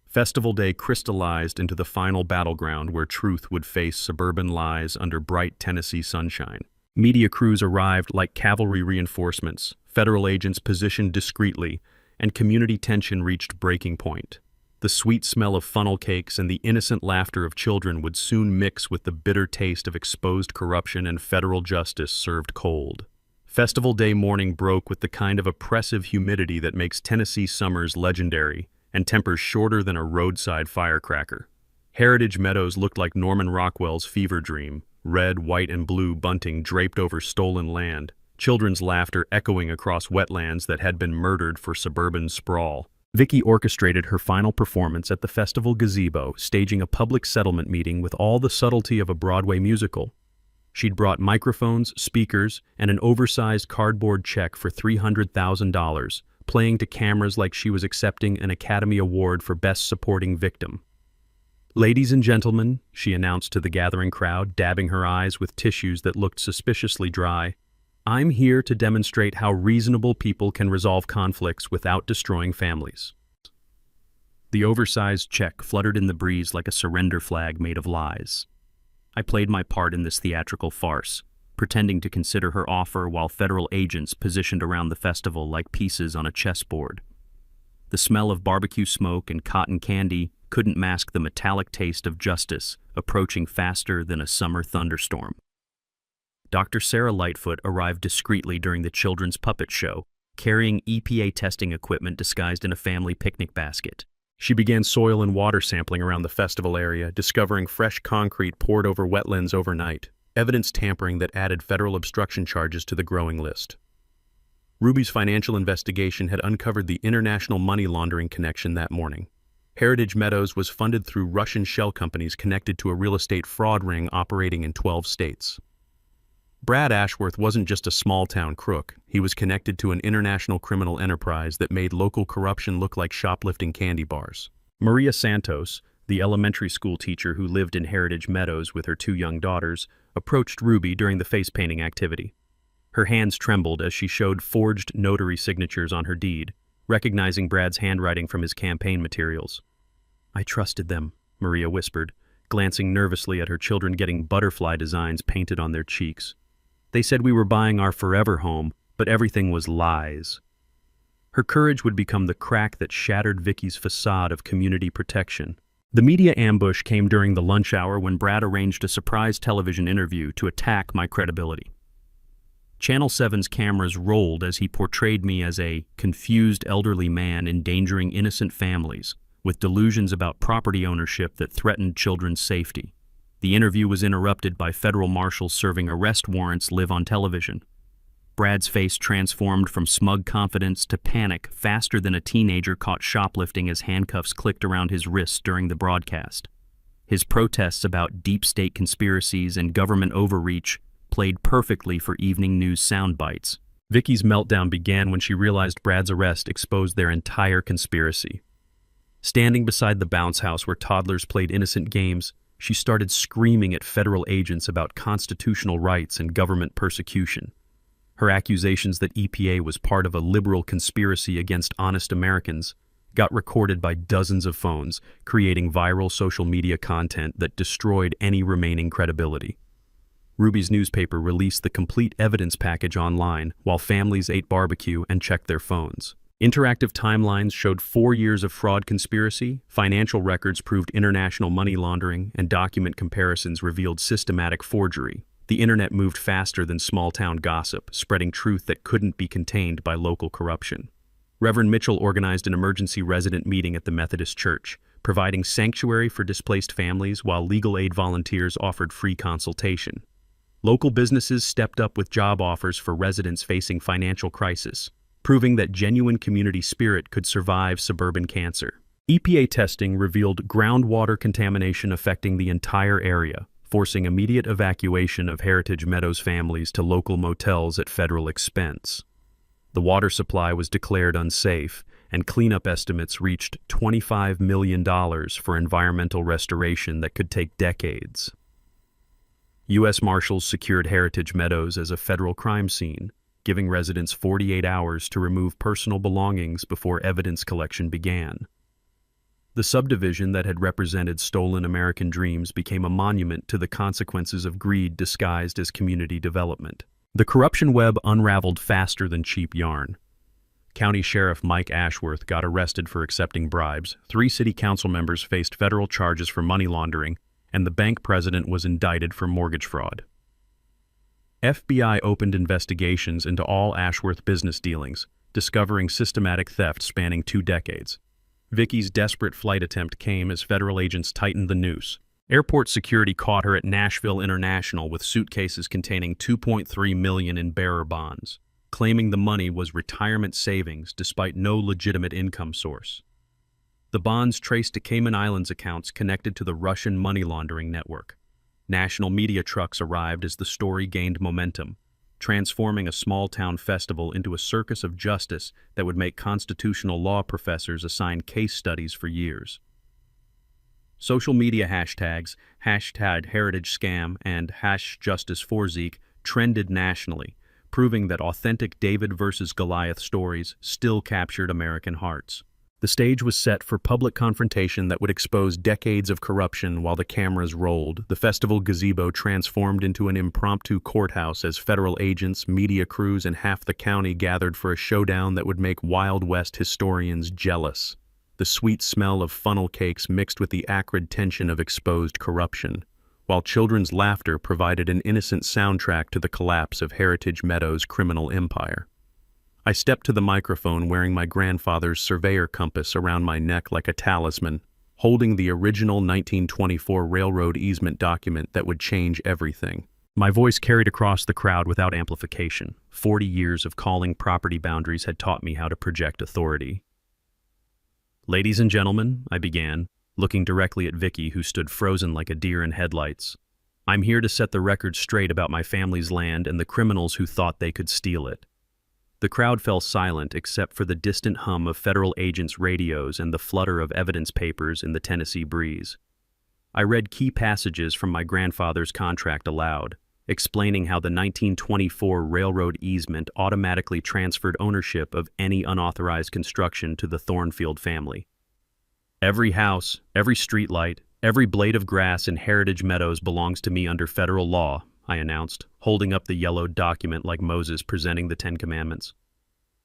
Festival Day crystallized into the final battleground where truth would face suburban lies under bright Tennessee sunshine. Media crews arrived like cavalry reinforcements, federal agents positioned discreetly, and community tension reached breaking point. The sweet smell of funnel cakes and the innocent laughter of children would soon mix with the bitter taste of exposed corruption and federal justice served cold. Festival Day morning broke with the kind of oppressive humidity that makes Tennessee summers legendary and tempers shorter than a roadside firecracker. Heritage Meadows looked like Norman Rockwell's fever dream, red, white, and blue bunting draped over stolen land, children's laughter echoing across wetlands that had been murdered for suburban sprawl. Vicky orchestrated her final performance at the festival gazebo, staging a public settlement meeting with all the subtlety of a Broadway musical. She'd brought microphones, speakers, and an oversized cardboard check for $300,000, playing to cameras like she was accepting an Academy Award for Best Supporting Victim. "Ladies and gentlemen," she announced to the gathering crowd, dabbing her eyes with tissues that looked suspiciously dry, "I'm here to demonstrate how reasonable people can resolve conflicts without destroying families." The oversized check fluttered in the breeze like a surrender flag made of lies. I played my part in this theatrical farce, pretending to consider her offer while federal agents positioned around the festival like pieces on a chessboard. The smell of barbecue smoke and cotton candy couldn't mask the metallic taste of justice approaching faster than a summer thunderstorm. Dr. Sarah Lightfoot arrived discreetly during the children's puppet show, carrying EPA testing equipment disguised in a family picnic basket. She began soil and water sampling around the festival area, discovering fresh concrete poured over wetlands overnight, evidence tampering that added federal obstruction charges to the growing list. Ruby's financial investigation had uncovered the international money laundering connection that morning. Heritage Meadows was funded through Russian shell companies connected to a real estate fraud ring operating in 12 states. Brad Ashworth wasn't just a small-town crook. He was connected to an international criminal enterprise that made local corruption look like shoplifting candy bars. Maria Santos, the elementary school teacher who lived in Heritage Meadows with her 2 young daughters, approached Ruby during the face-painting activity. Her hands trembled as she showed forged notary signatures on her deed, recognizing Brad's handwriting from his campaign materials. "I trusted them," Maria whispered, glancing nervously at her children getting butterfly designs painted on their cheeks. "They said we were buying our forever home, but everything was lies." Her courage would become the crack that shattered Vicky's facade of community protection. The media ambush came during the lunch hour when Brad arranged a surprise television interview to attack my credibility. Channel 7's cameras rolled as he portrayed me as a confused elderly man endangering innocent families, with delusions about property ownership that threatened children's safety. The interview was interrupted by federal marshals serving arrest warrants live on television. Brad's face transformed from smug confidence to panic faster than a teenager caught shoplifting as handcuffs clicked around his wrists during the broadcast. His protests about deep state conspiracies and government overreach played perfectly for evening news sound bites. Vicky's meltdown began when she realized Brad's arrest exposed their entire conspiracy. Standing beside the bounce house where toddlers played innocent games, she started screaming at federal agents about constitutional rights and government persecution. Her accusations that EPA was part of a liberal conspiracy against honest Americans got recorded by dozens of phones, creating viral social media content that destroyed any remaining credibility. Ruby's newspaper released the complete evidence package online while families ate barbecue and checked their phones. Interactive timelines showed 4 years of fraud conspiracy, financial records proved international money laundering, and document comparisons revealed systematic forgery. The internet moved faster than small-town gossip, spreading truth that couldn't be contained by local corruption. Reverend Mitchell organized an emergency resident meeting at the Methodist Church, providing sanctuary for displaced families while legal aid volunteers offered free consultation. Local businesses stepped up with job offers for residents facing financial crisis, proving that genuine community spirit could survive suburban cancer. EPA testing revealed groundwater contamination affecting the entire area, forcing immediate evacuation of Heritage Meadows families to local motels at federal expense. The water supply was declared unsafe, and cleanup estimates reached $25 million for environmental restoration that could take decades. U.S. Marshals secured Heritage Meadows as a federal crime scene, giving residents 48 hours to remove personal belongings before evidence collection began. The subdivision that had represented stolen American dreams became a monument to the consequences of greed disguised as community development. The corruption web unraveled faster than cheap yarn. County Sheriff Mike Ashworth got arrested for accepting bribes, 3 city council members faced federal charges for money laundering, and the bank president was indicted for mortgage fraud. FBI opened investigations into all Ashworth business dealings, discovering systematic theft spanning 2 decades. Vicky's desperate flight attempt came as federal agents tightened the noose. Airport security caught her at Nashville International with suitcases containing $2.3 million in bearer bonds, claiming the money was retirement savings despite no legitimate income source. The bonds traced to Cayman Islands accounts connected to the Russian money laundering network. National media trucks arrived as the story gained momentum, transforming a small-town festival into a circus of justice that would make constitutional law professors assign case studies for years. Social media hashtags, #HeritageScam and #JusticeForZeke trended nationally, proving that authentic David versus Goliath stories still captured American hearts. The stage was set for public confrontation that would expose decades of corruption while the cameras rolled. The festival gazebo transformed into an impromptu courthouse as federal agents, media crews, and half the county gathered for a showdown that would make Wild West historians jealous. The sweet smell of funnel cakes mixed with the acrid tension of exposed corruption, while children's laughter provided an innocent soundtrack to the collapse of Heritage Meadows' criminal empire. I stepped to the microphone wearing my grandfather's surveyor compass around my neck like a talisman, holding the original 1924 railroad easement document that would change everything. My voice carried across the crowd without amplification. 40 years of calling property boundaries had taught me how to project authority. "Ladies and gentlemen," I began, looking directly at Vicky, who stood frozen like a deer in headlights. "I'm here to set the record straight about my family's land and the criminals who thought they could steal it." The crowd fell silent except for the distant hum of federal agents' radios and the flutter of evidence papers in the Tennessee breeze. I read key passages from my grandfather's contract aloud, explaining how the 1924 railroad easement automatically transferred ownership of any unauthorized construction to the Thornfield family. "Every house, every streetlight, every blade of grass in Heritage Meadows belongs to me under federal law," I announced, holding up the yellowed document like Moses presenting the 10 Commandments.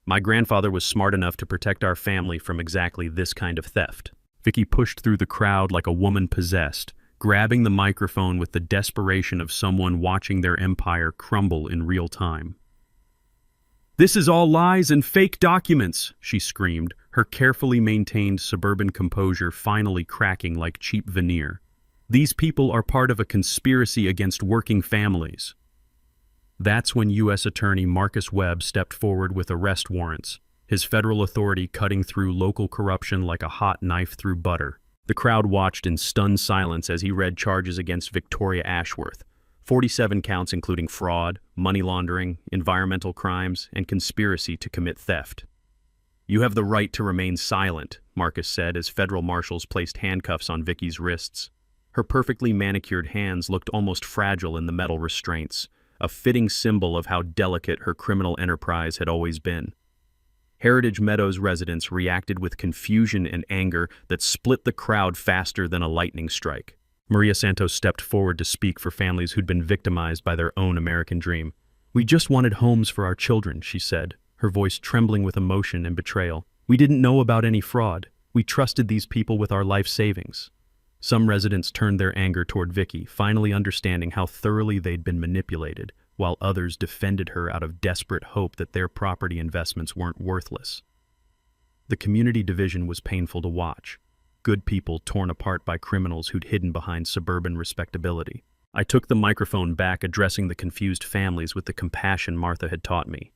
My grandfather was smart enough to protect our family from exactly this kind of theft. Vicky pushed through the crowd like a woman possessed, grabbing the microphone with the desperation of someone watching their empire crumble in real time. "This is all lies and fake documents," she screamed, her carefully maintained suburban composure finally cracking like cheap veneer. "These people are part of a conspiracy against working families." That's when U.S. Attorney Marcus Webb stepped forward with arrest warrants, his federal authority cutting through local corruption like a hot knife through butter. The crowd watched in stunned silence as he read charges against Victoria Ashworth, 47 counts including fraud, money laundering, environmental crimes, and conspiracy to commit theft. "You have the right to remain silent," Marcus said as federal marshals placed handcuffs on Vicky's wrists. Her perfectly manicured hands looked almost fragile in the metal restraints, a fitting symbol of how delicate her criminal enterprise had always been. Heritage Meadows residents reacted with confusion and anger that split the crowd faster than a lightning strike. Maria Santos stepped forward to speak for families who'd been victimized by their own American dream. "We just wanted homes for our children," she said, her voice trembling with emotion and betrayal. "We didn't know about any fraud. We trusted these people with our life savings." Some residents turned their anger toward Vicky, finally understanding how thoroughly they'd been manipulated, while others defended her out of desperate hope that their property investments weren't worthless. The community division was painful to watch. Good people torn apart by criminals who'd hidden behind suburban respectability. I took the microphone back, addressing the confused families with the compassion Martha had taught me.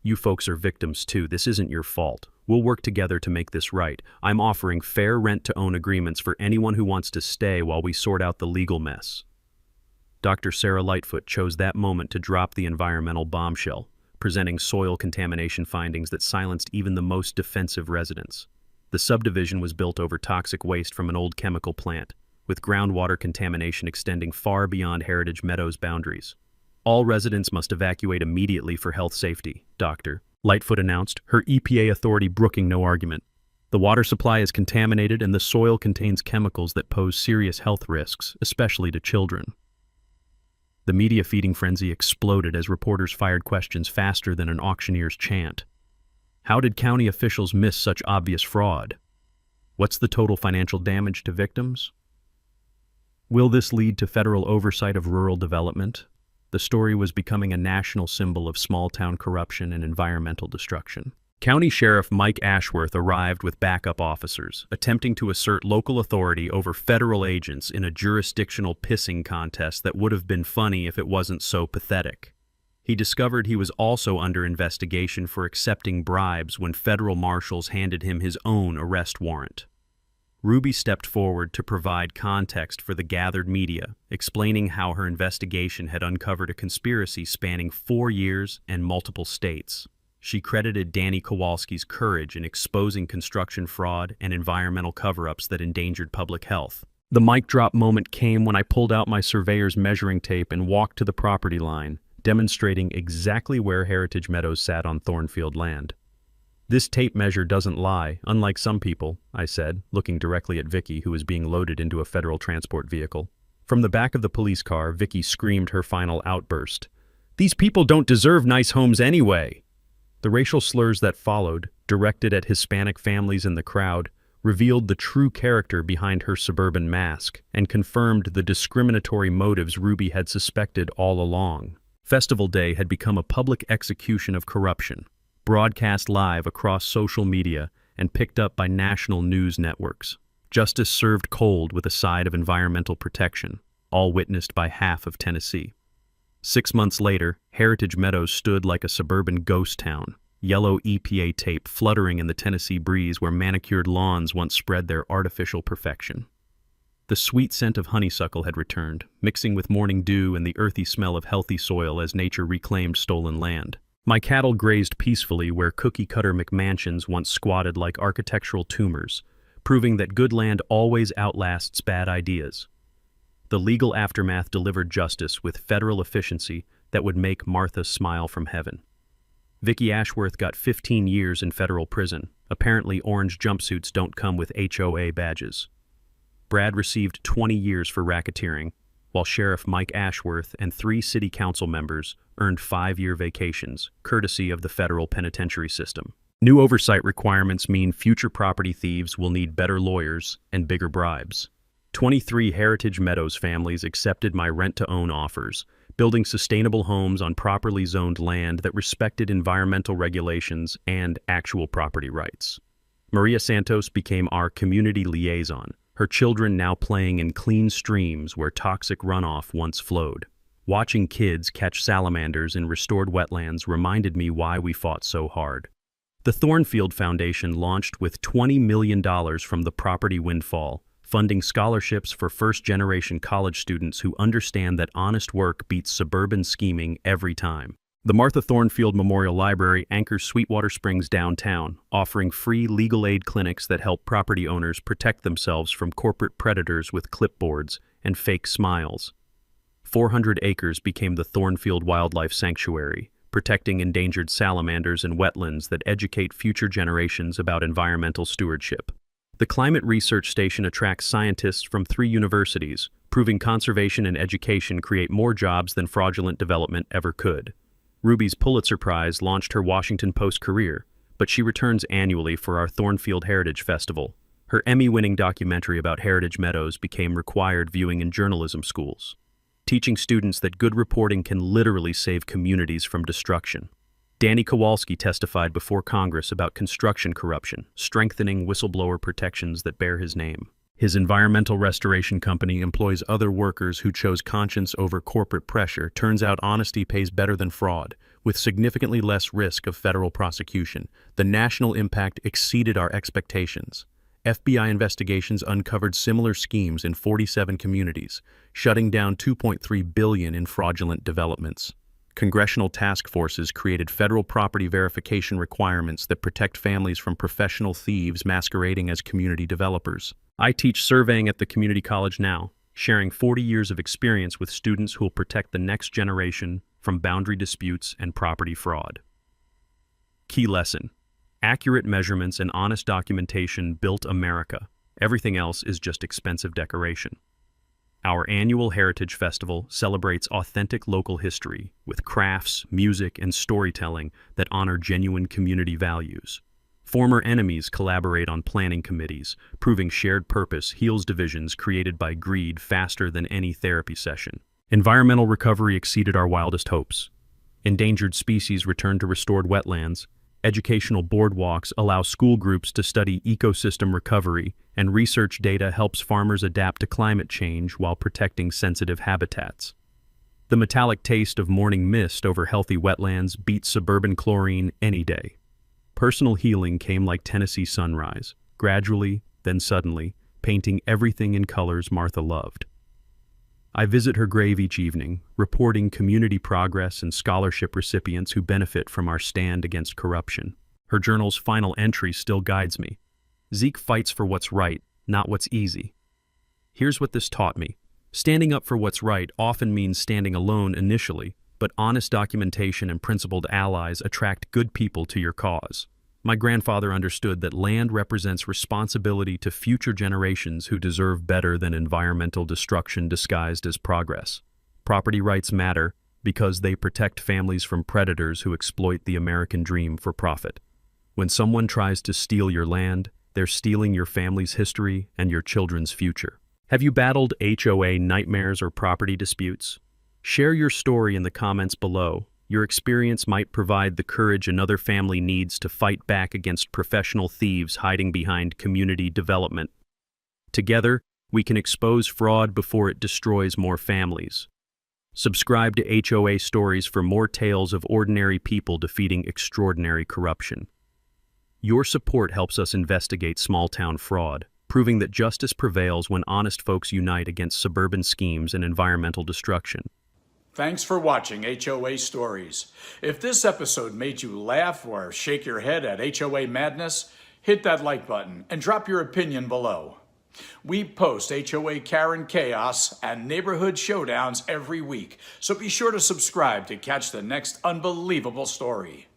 "You folks are victims too. This isn't your fault. We'll work together to make this right. I'm offering fair rent-to-own agreements for anyone who wants to stay while we sort out the legal mess." Dr. Sarah Lightfoot chose that moment to drop the environmental bombshell, presenting soil contamination findings that silenced even the most defensive residents. The subdivision was built over toxic waste from an old chemical plant, with groundwater contamination extending far beyond Heritage Meadows' boundaries. "All residents must evacuate immediately for health safety, Doctor," Lightfoot announced, her EPA authority brooking no argument. "The water supply is contaminated and the soil contains chemicals that pose serious health risks, especially to children." The media feeding frenzy exploded as reporters fired questions faster than an auctioneer's chant. How did county officials miss such obvious fraud? What's the total financial damage to victims? Will this lead to federal oversight of rural development? The story was becoming a national symbol of small-town corruption and environmental destruction. County Sheriff Mike Ashworth arrived with backup officers, attempting to assert local authority over federal agents in a jurisdictional pissing contest that would have been funny if it wasn't so pathetic. He discovered he was also under investigation for accepting bribes when federal marshals handed him his own arrest warrant. Ruby stepped forward to provide context for the gathered media, explaining how her investigation had uncovered a conspiracy spanning 4 years and multiple states. She credited Danny Kowalski's courage in exposing construction fraud and environmental cover-ups that endangered public health. The mic drop moment came when I pulled out my surveyor's measuring tape and walked to the property line, demonstrating exactly where Heritage Meadows sat on Thornfield land. "This tape measure doesn't lie, unlike some people," I said, looking directly at Vicky, who was being loaded into a federal transport vehicle. From the back of the police car, Vicky screamed her final outburst. "These people don't deserve nice homes anyway!" The racial slurs that followed, directed at Hispanic families in the crowd, revealed the true character behind her suburban mask and confirmed the discriminatory motives Ruby had suspected all along. Festival Day had become a public execution of corruption, broadcast live across social media and picked up by national news networks. Justice served cold with a side of environmental protection, all witnessed by half of Tennessee. 6 months later, Heritage Meadows stood like a suburban ghost town, yellow EPA tape fluttering in the Tennessee breeze where manicured lawns once spread their artificial perfection. The sweet scent of honeysuckle had returned, mixing with morning dew and the earthy smell of healthy soil as nature reclaimed stolen land. My cattle grazed peacefully where cookie-cutter McMansions once squatted like architectural tumors, proving that good land always outlasts bad ideas. The legal aftermath delivered justice with federal efficiency that would make Martha smile from heaven. Vicky Ashworth got 15 years in federal prison. Apparently, orange jumpsuits don't come with HOA badges. Brad received 20 years for racketeering, while Sheriff Mike Ashworth and 3 city council members earned 5-year vacations, courtesy of the federal penitentiary system. New oversight requirements mean future property thieves will need better lawyers and bigger bribes. 23 Heritage Meadows families accepted my rent-to-own offers, building sustainable homes on properly zoned land that respected environmental regulations and actual property rights. Maria Santos became our community liaison, her children now playing in clean streams where toxic runoff once flowed. Watching kids catch salamanders in restored wetlands reminded me why we fought so hard. The Thornfield Foundation launched with $20 million from the property windfall, funding scholarships for first-generation college students who understand that honest work beats suburban scheming every time. The Martha Thornfield Memorial Library anchors Sweetwater Springs downtown, offering free legal aid clinics that help property owners protect themselves from corporate predators with clipboards and fake smiles. 400 acres became the Thornfield Wildlife Sanctuary, protecting endangered salamanders and wetlands that educate future generations about environmental stewardship. The Climate Research Station attracts scientists from 3 universities, proving conservation and education create more jobs than fraudulent development ever could. Ruby's Pulitzer Prize launched her Washington Post career, but she returns annually for our Thornfield Heritage Festival. Her Emmy-winning documentary about Heritage Meadows became required viewing in journalism schools, teaching students that good reporting can literally save communities from destruction. Danny Kowalski testified before Congress about construction corruption, strengthening whistleblower protections that bear his name. His environmental restoration company employs other workers who chose conscience over corporate pressure. Turns out honesty pays better than fraud, with significantly less risk of federal prosecution. The national impact exceeded our expectations. FBI investigations uncovered similar schemes in 47 communities, shutting down $2.3 billion in fraudulent developments. Congressional task forces created federal property verification requirements that protect families from professional thieves masquerading as community developers. I teach surveying at the community college now, sharing 40 years of experience with students who will protect the next generation from boundary disputes and property fraud. Key lesson: accurate measurements and honest documentation built America. Everything else is just expensive decoration. Our annual Heritage Festival celebrates authentic local history with crafts, music, and storytelling that honor genuine community values. Former enemies collaborate on planning committees, proving shared purpose heals divisions created by greed faster than any therapy session. Environmental recovery exceeded our wildest hopes. Endangered species return to restored wetlands. Educational boardwalks allow school groups to study ecosystem recovery, and research data helps farmers adapt to climate change while protecting sensitive habitats. The metallic taste of morning mist over healthy wetlands beats suburban chlorine any day. Personal healing came like Tennessee sunrise, gradually, then suddenly, painting everything in colors Martha loved. I visit her grave each evening, reporting community progress and scholarship recipients who benefit from our stand against corruption. Her journal's final entry still guides me. Zeke fights for what's right, not what's easy. Here's what this taught me. Standing up for what's right often means standing alone initially, but honest documentation and principled allies attract good people to your cause. My grandfather understood that land represents responsibility to future generations who deserve better than environmental destruction disguised as progress. Property rights matter because they protect families from predators who exploit the American dream for profit. When someone tries to steal your land, they're stealing your family's history and your children's future. Have you battled HOA nightmares or property disputes? Share your story in the comments below. Your experience might provide the courage another family needs to fight back against professional thieves hiding behind community development. Together, we can expose fraud before it destroys more families. Subscribe to HOA Stories for more tales of ordinary people defeating extraordinary corruption. Your support helps us investigate small-town fraud, proving that justice prevails when honest folks unite against suburban schemes and environmental destruction. Thanks for watching HOA Stories. If this episode made you laugh or shake your head at HOA madness, hit that like button and drop your opinion below. We post HOA Karen chaos and neighborhood showdowns every week, so be sure to subscribe to catch the next unbelievable story.